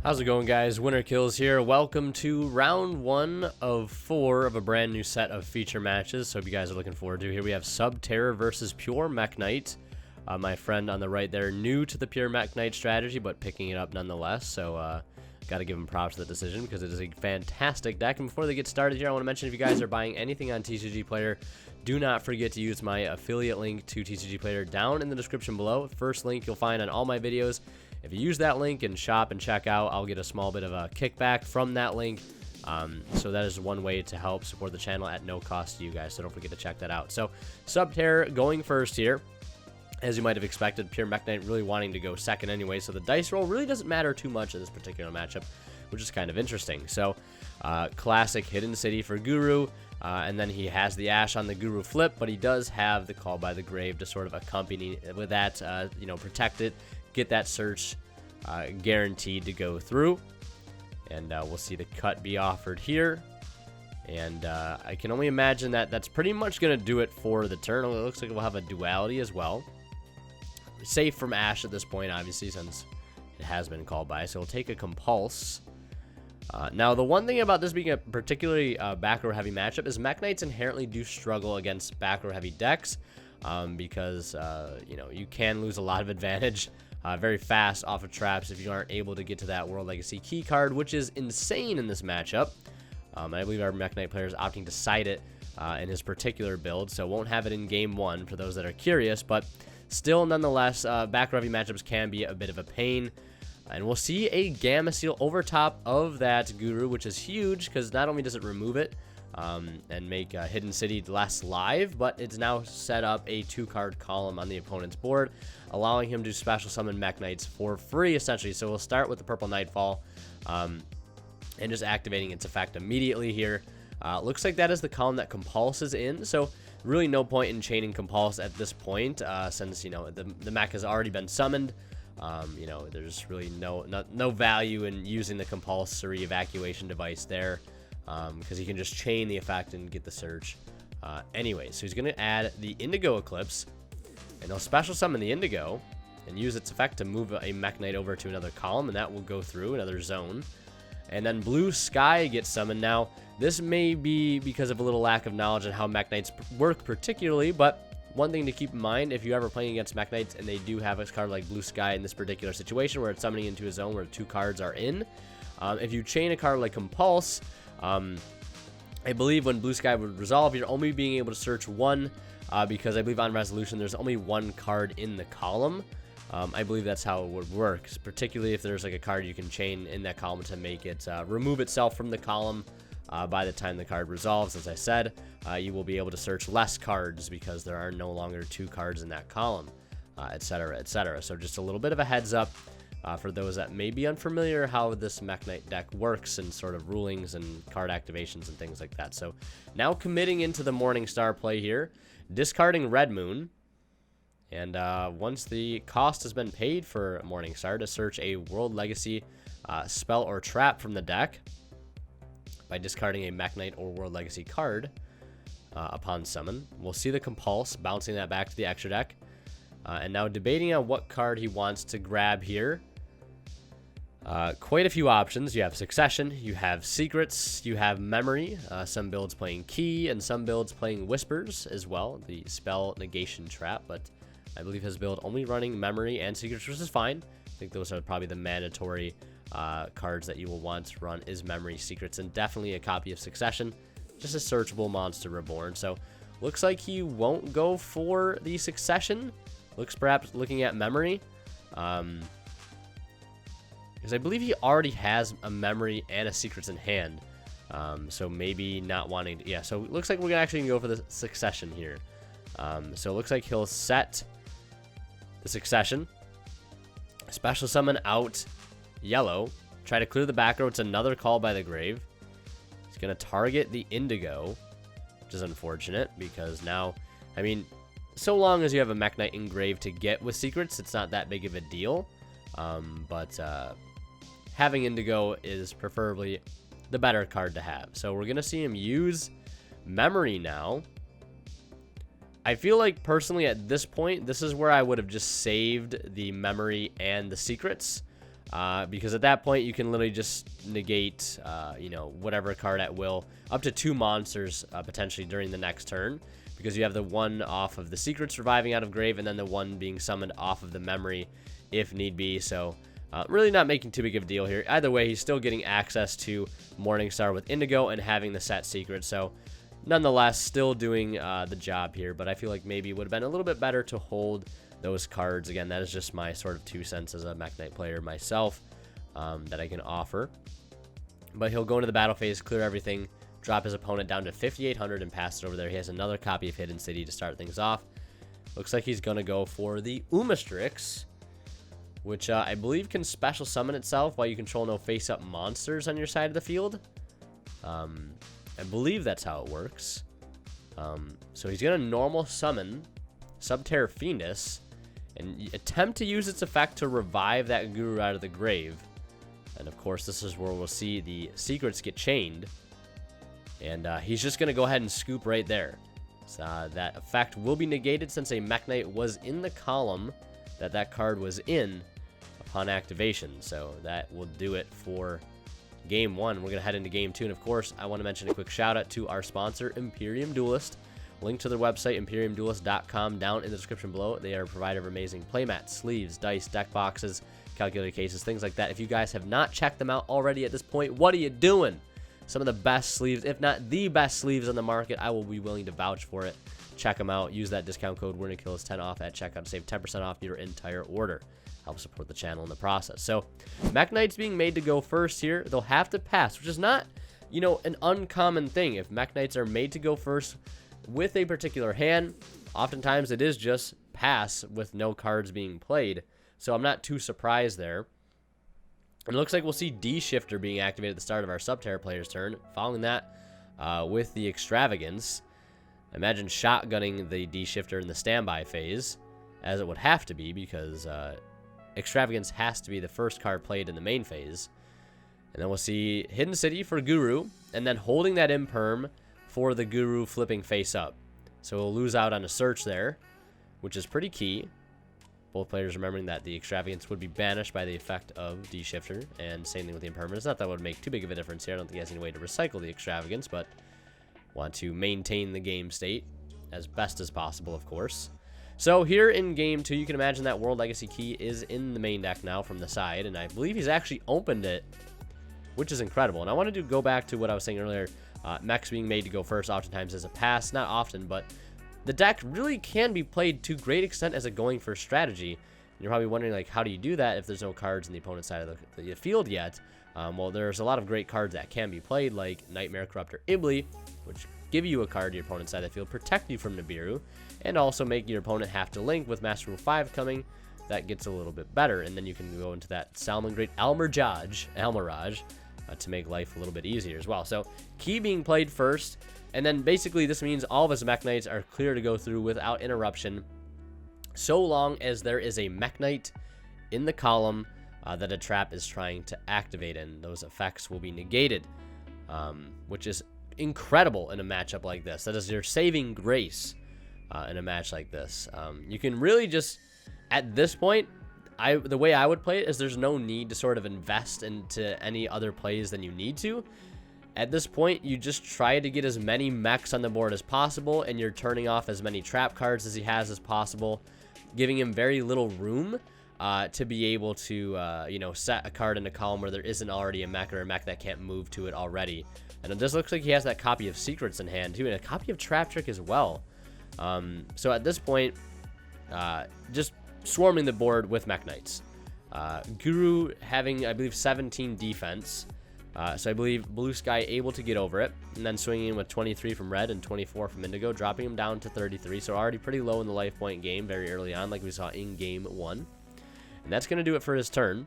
How's it going, guys? Winner Kills here. Welcome to round 1 of 4 of a brand new set of feature matches. So hope you guys are looking forward to. Here we have Subterror versus Pure Mekk Knight. My friend on the right there, new to the Pure Mekk Knight strategy, but picking it up nonetheless. So got to give him props for the decision because it is a fantastic deck. And before they get started here, I want to mention if you guys are buying anything on TCG Player, do not forget to use my affiliate link to TCG Player down in the description below. First link you'll find on all my videos. If you use that link and shop and check out, I'll get a small bit of a kickback from that link. So that is one way to help support the channel at no cost to you guys. So don't forget to check that out. So Subterror going first here. As you might have expected, Pure Mekk Knight really wanting to go second anyway. So the dice roll really doesn't matter too much in this particular matchup, which is kind of interesting. So classic Hidden City for Guru. And then he has the Ash on the Guru flip, but he does have the Call by the Grave to sort of accompany with that, protect it. Get that search guaranteed to go through, and we'll see the cut be offered here. And I can only imagine that that's pretty much going to do it for the turn. It looks like we'll have a duality as well. Safe from Ash at this point, obviously, since it has been called by. So we'll take a Compulse. Now, the one thing about this being a particularly back row heavy matchup is Mekk Knights inherently do struggle against back row heavy decks because you can lose a lot of advantage very fast off of traps if you aren't able to get to that World Legacy key card, which is insane in this matchup. I believe our Mekk Knight player is opting to side it in his particular build, so won't have it in game 1 for those that are curious, but still, nonetheless, back row heavy matchups can be a bit of a pain. And we'll see a Gamma Seal over top of that Guru, which is huge because not only does it remove it and make Hidden City less live, but it's now set up a 2-card column on the opponent's board, allowing him to special summon Mekk Knights for free, essentially. So we'll start with the Purple Nightfall and just activating its effect immediately here. Looks like that is the column that Compulse is in, so really no point in chaining Compulse at this point since, the Mekk has already been summoned. There's really no value in using the compulsory evacuation device there because he can just chain the effect and get the search anyway. So he's going to add the Indigo Eclipse, and he'll special summon the Indigo and use its effect to move a Mekk Knight over to another column, and that will go through another zone. And then Blue Sky gets summoned. Now, this may be because of a little lack of knowledge on how Mekk Knights work particularly, but one thing to keep in mind, if you're ever playing against Mekk Knights and they do have a card like Blue Sky in this particular situation where it's summoning into a zone where 2 cards are in, if you chain a card like Compulse, I believe when Blue Sky would resolve, you're only being able to search 1 because I believe on resolution there's only 1 card in the column. I believe that's how it would work, particularly if there's like a card you can chain in that column to make it remove itself from the column. By the time the card resolves, as I said, you will be able to search less cards because there are no longer 2 cards in that column, etc., etc. So just a little bit of a heads up for those that may be unfamiliar how this Mekk Knight deck works and sort of rulings and card activations and things like that. So now committing into the Morningstar play here, discarding Red Moon. And once the cost has been paid for Morningstar to search a World Legacy spell or trap from the deck by discarding a Mekk Knight or World Legacy card upon summon, we'll see the Compulse bouncing that back to the extra deck. And now debating on what card he wants to grab here. Quite a few options. You have Succession, you have Secrets, you have Memory. Some builds playing Key and some builds playing Whispers as well, the spell negation trap, but I believe his build only running Memory and Secrets, which is fine. I think those are probably the mandatory cards that you will want to run is Memory, Secrets, and definitely a copy of Succession. Just a searchable monster reborn. So looks like he won't go for the Succession. Looks perhaps looking at Memory. Because I believe he already has a Memory and a Secrets in hand. So maybe not wanting to, yeah, so it looks like we're actually going to go for the Succession here. So it looks like he'll set the Succession, special summon out Yellow, try to clear the back row. It's another Call by the Grave. He's going to target the Indigo, which is unfortunate because now, I mean, so long as you have a Mekk Knight in grave to get with Secrets, it's not that big of a deal. But having Indigo is preferably the better card to have. So we're going to see him use Memory now. I feel like personally at this point, this is where I would have just saved the Memory and the Secrets. because at that point you can literally just negate, you know, whatever card at will, up to 2 monsters potentially during the next turn, because you have the one off of the secret surviving out of grave, and then the one being summoned off of the memory if need be. So really not making too big of a deal here. Either way, he's still getting access to Morningstar with Indigo and having the set secret. So nonetheless, still doing the job here, but I feel like maybe it would have been a little bit better to hold those cards. Again, that is just my sort of 2 cents as a Mekk Knight player myself that I can offer. But he'll go into the battle phase, clear everything, drop his opponent down to 5,800 and pass it over there. He has another copy of Hidden City to start things off. Looks like he's going to go for the Umastrix, which I believe can special summon itself while you control no face-up monsters on your side of the field. I believe that's how it works. So he's going to normal summon Subterror Fiendus and attempt to use its effect to revive that Guru out of the grave. And of course, this is where we'll see the secrets get chained. And he's just going to go ahead and scoop right there. So that effect will be negated since a Mekk Knight was in the column that card was in upon activation. So that will do it for game 1. We're going to head into game 2. And of course, I want to mention a quick shout out to our sponsor, Imperium Duelist. Link to their website, imperiumduelist.com, down in the description below. They are a provider of amazing playmats, sleeves, dice, deck boxes, calculator cases, things like that. If you guys have not checked them out already at this point, what are you doing? Some of the best sleeves, if not the best sleeves on the market. I will be willing to vouch for it. Check them out. Use that discount code WINNERKILLS10 off at checkout to save 10% off your entire order. Help support the channel in the process. So, Mekk Knight's being made to go first here. They'll have to pass, which is not, you know, an uncommon thing. If Mekk Knights are made to go first with a particular hand, oftentimes it is just pass with no cards being played. So I'm not too surprised there. And it looks like we'll see D-Shifter being activated at the start of our Subterror player's turn. Following that with the Extravagance. Imagine shotgunning the D-Shifter in the standby phase, as it would have to be, because Extravagance has to be the first card played in the main phase. And then we'll see Hidden City for Guru, and then holding that Imperm for the Guru flipping face up. So we'll lose out on a search there, which is pretty key. Both players remembering that the Extravagance would be banished by the effect of D-Shifter, and same thing with the Impermanence. Not that would make too big of a difference here. I don't think he has any way to recycle the Extravagance, but want to maintain the game state as best as possible, of course. So here in game 2, you can imagine that World Legacy key is in the main deck now from the side, and I believe he's actually opened it, which is incredible. And I wanted to go back to what I was saying earlier. Mechs being made to go first oftentimes as a pass. Not often, but the deck really can be played to great extent as a going first strategy. And you're probably wondering, like, how do you do that if there's no cards in the opponent's side of the field yet? Well, there's a lot of great cards that can be played, like Nightmare Corruptor Ibli, which give you a card to your opponent's side of the field, protect you from Nibiru, and also make your opponent have to link with Master Rule 5 coming. That gets a little bit better, and then you can go into that Salmon Great Almiraj to make life a little bit easier as well. So key being played first, and then basically this means all of his Mekk Knights are clear to go through without interruption, so long as there is a Mekk Knight in the column that a trap is trying to activate, and those effects will be negated, which is incredible in a matchup like this. That is your saving grace in a match like this. You can really just, at this point, the way I would play it is there's no need to sort of invest into any other plays than you need to. At this point, you just try to get as many mechs on the board as possible, and you're turning off as many trap cards as he has as possible, giving him very little room to be able to, you know, set a card in a column where there isn't already a mech or a mech that can't move to it already. And it just looks like he has that copy of Secrets in hand, too, and a copy of Trap Trick as well. So at this point, just swarming the board with Mekk Knights. Guru having, I believe, 17 defense. So I believe Blue Sky able to get over it, and then swinging in with 23 from Red and 24 from Indigo, dropping him down to 33. So already pretty low in the life point game very early on, like we saw in game 1. And that's going to do it for his turn.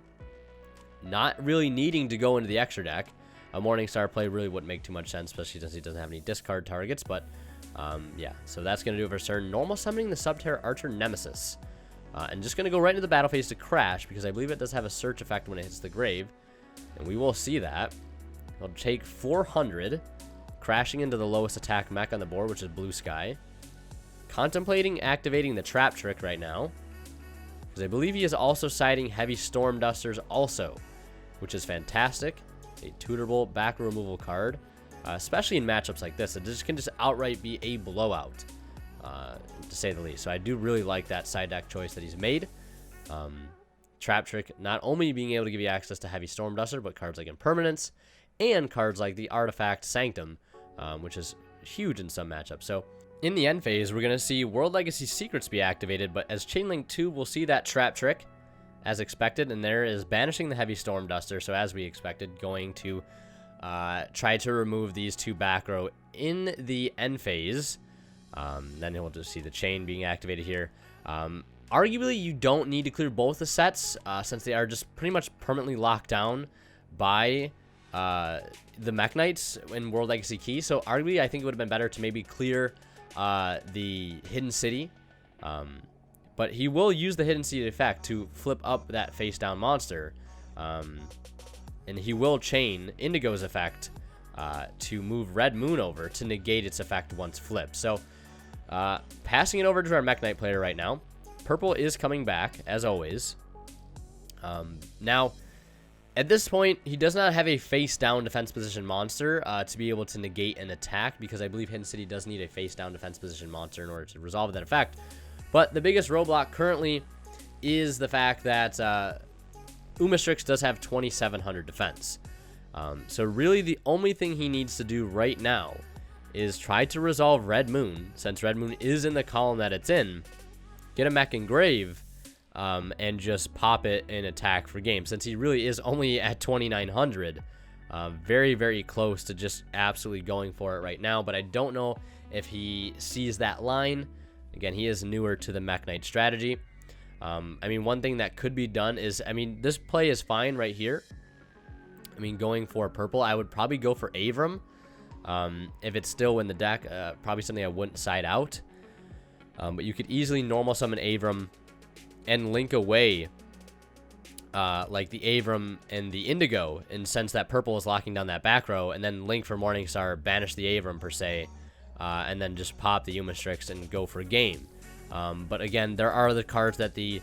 Not really needing to go into the extra deck. A Morningstar play really wouldn't make too much sense, especially since he doesn't have any discard targets. But yeah, so that's going to do it for his turn. Normal summoning the Subterror Archer Nemesis. And just going to go right into the battle phase to crash, because I believe it does have a search effect when it hits the grave. And we will see that. It'll take 400, crashing into the lowest attack mech on the board, which is Blue Sky. Contemplating activating the Trap Trick right now, because I believe he is also siding heavy Storm Dusters also, which is fantastic. A tutorable back removal card, especially in matchups like this. It just can just outright be a blowout, to say the least. So I do really like that side deck choice that he's made. Trap Trick not only being able to give you access to heavy Storm Duster, but cards like Impermanence and cards like the Artifact Sanctum, which is huge in some matchups. So in the end phase, we're going to see World Legacy Secrets be activated, but as Chainlink 2, we'll see that Trap Trick as expected, and there is banishing the heavy Storm Duster. So as we expected, going to try to remove these 2 back row in the end phase. Then we'll just see the chain being activated here. Arguably, you don't need to clear both the sets, since they are just pretty much permanently locked down by the Mekk Knights in World Legacy Key. So arguably, I think it would have been better to maybe clear the Hidden City. But he will use the Hidden City effect to flip up that face-down monster. And he will chain Indigo's effect to move Red Moon over to negate its effect once flipped. So passing it over to our Mekk Knight player right now. Purple is coming back, as always. Now, at this point, he does not have a face-down defense position monster to be able to negate an attack, because I believe Hidden City does need a face-down defense position monster in order to resolve that effect. But the biggest roadblock currently is the fact that Umastrix does have 2,700 defense. So really the only thing he needs to do right now is try to resolve Red Moon, since Red Moon is in the column that it's in, get a Mekk Engrave, and just pop it in attack for game, since he really is only at 2,900. Very, very close to just absolutely going for it right now, but I don't know if he sees that line. Again, he is newer to the Mekk Knight strategy. I mean, one thing that could be done is, I mean, this play is fine right here. I mean, going for purple, I would probably go for Avram. If it's still in the deck, probably something I wouldn't side out. But you could easily normal summon Avram and link away like the Avram and the Indigo, in the sense that purple is locking down that back row, and then link for Morningstar, banish the Avram per se, and then just pop the Umastrix and go for game. But again, there are other cards that the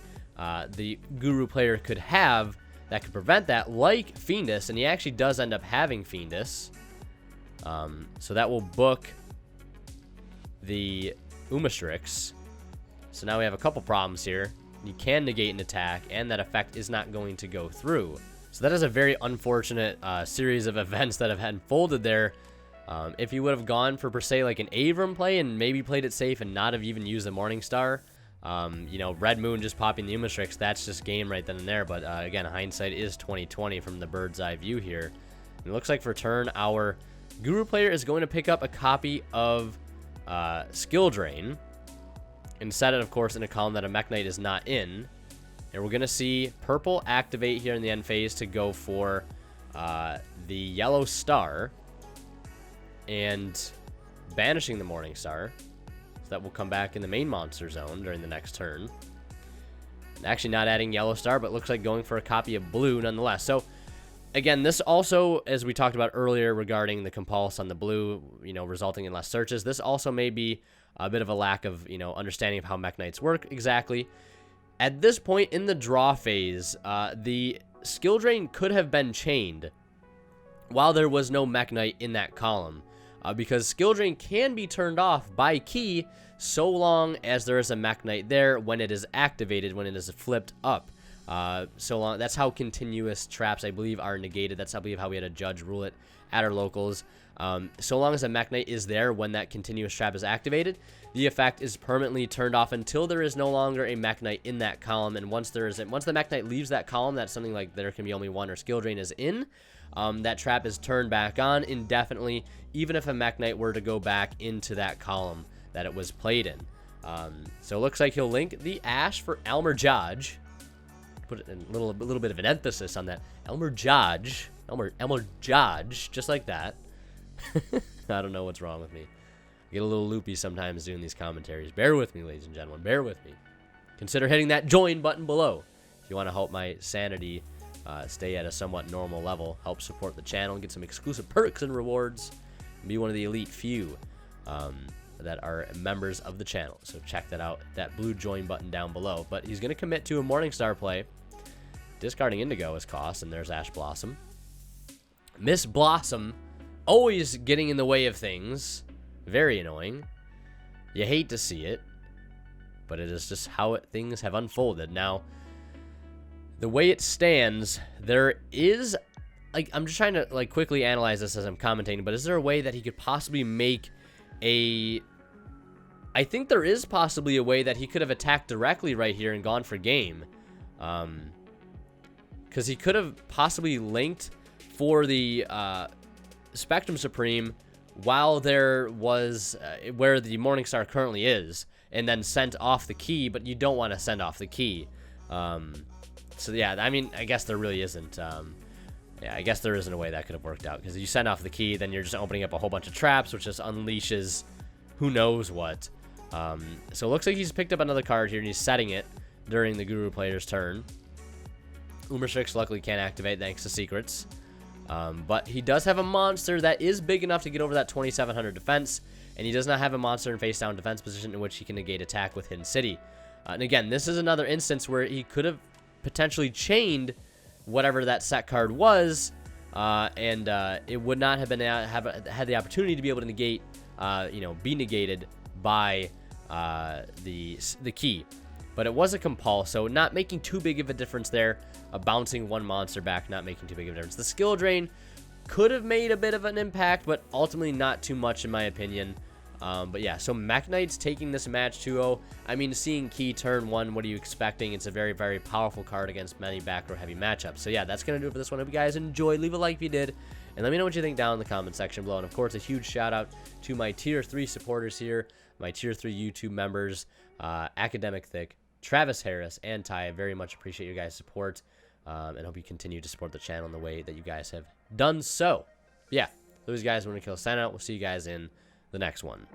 Guru player could have that could prevent that, like Fiendus, and he actually does end up having Fiendus. So that will book the Umastrix. So now we have a couple problems here. You can negate an attack, and that effect is not going to go through. So that is a very unfortunate series of events that have unfolded there. If you would have gone for, per se, like an Avram play and maybe played it safe and not have even used the Morningstar, you know, Red Moon just popping the Umastrix, that's just game right then and there. But again, hindsight is 20/20 from the bird's eye view here. And it looks like for turn, our Guru player is going to pick up a copy of Skill Drain and set it, of course, in a column that a Mekk Knight is not in. And we're going to see purple activate here in the end phase to go for the yellow star and banishing the Morningstar. So that will come back in the main monster zone during the next turn. Actually not adding yellow star, but looks like going for a copy of blue nonetheless. So again, this also, as we talked about earlier regarding the compulse on the blue, you know, resulting in less searches, this also may be a bit of a lack of, you know, understanding of how Mekk Knights work exactly. At this point in the draw phase, the skill drain could have been chained while there was no Mekk Knight in that column, because skill drain can be turned off by key so long as there is a Mekk Knight there when it is activated, when it is flipped up. So long. That's how continuous traps, I believe, are negated. That's, I believe, how we had a judge rule it at our locals. So long as a Mekk Knight is there when that continuous trap is activated, the effect is permanently turned off until there is no longer a Mekk Knight in that column. And once the Mekk Knight leaves that column, that's something like there can be only one or skill drain is in. That trap is turned back on indefinitely, even if a Mekk Knight were to go back into that column that it was played in. So it looks like he'll link the Ash for Elmer Judge. Put a little bit of an emphasis on that. Elmer Judge, just like that. I don't know what's wrong with me. I get a little loopy sometimes doing these commentaries. Bear with me, ladies and gentlemen. Bear with me. Consider hitting that join button below if you want to help my sanity stay at a somewhat normal level, help support the channel, get some exclusive perks and rewards, and be one of the elite few. that are members of the channel. So check that out, that blue join button down below. But he's going to commit to a Morningstar play, discarding Indigo as cost, and there's Ash Blossom. Miss Blossom always getting in the way of things. Very annoying. You hate to see it, but it is just how things have unfolded. Now, the way it stands, there is, like, I'm just trying to like quickly analyze this as I'm commentating, but is there a way that he could possibly make a, I think there is possibly a way that he could have attacked directly right here and gone for game. Because he could have possibly linked for the Spectrum Supreme while there was where the Morningstar currently is, and then sent off the key, but you don't want to send off the key. So yeah, I mean, I guess there really isn't. Yeah, I guess there isn't a way that could have worked out, because if you send off the key, then you're just opening up a whole bunch of traps, which just unleashes who knows what. So it looks like he's picked up another card here, and he's setting it during the Guru player's turn. Umerstrix luckily can't activate thanks to secrets. But he does have a monster that is big enough to get over that 2700 defense, and he does not have a monster in face down defense position in which he can negate attack with Hidden City. And again, this is another instance where he could have potentially chained whatever that set card was, and it would not have been had the opportunity to be able to negate, be negated by the key. But it was a compul, so not making too big of a difference there. Bouncing one monster back, not making too big of a difference. The skill drain could have made a bit of an impact, but ultimately not too much in my opinion. But yeah, so Mekk Knight's taking this match 2-0. I mean, seeing key turn 1, what are you expecting? It's a very, very powerful card against many back row heavy matchups. So yeah, that's going to do it for this one. Hope you guys enjoyed. Leave a like if you did, and let me know what you think down in the comment section below. And of course, a huge shout out to my tier 3 supporters here, my tier 3 YouTube members, Academic Thick, Travis Harris, and Ty. I very much appreciate your guys' support, and hope you continue to support the channel in the way that you guys have done so. Yeah, those guys want to kill sign out. We'll see you guys in the next one.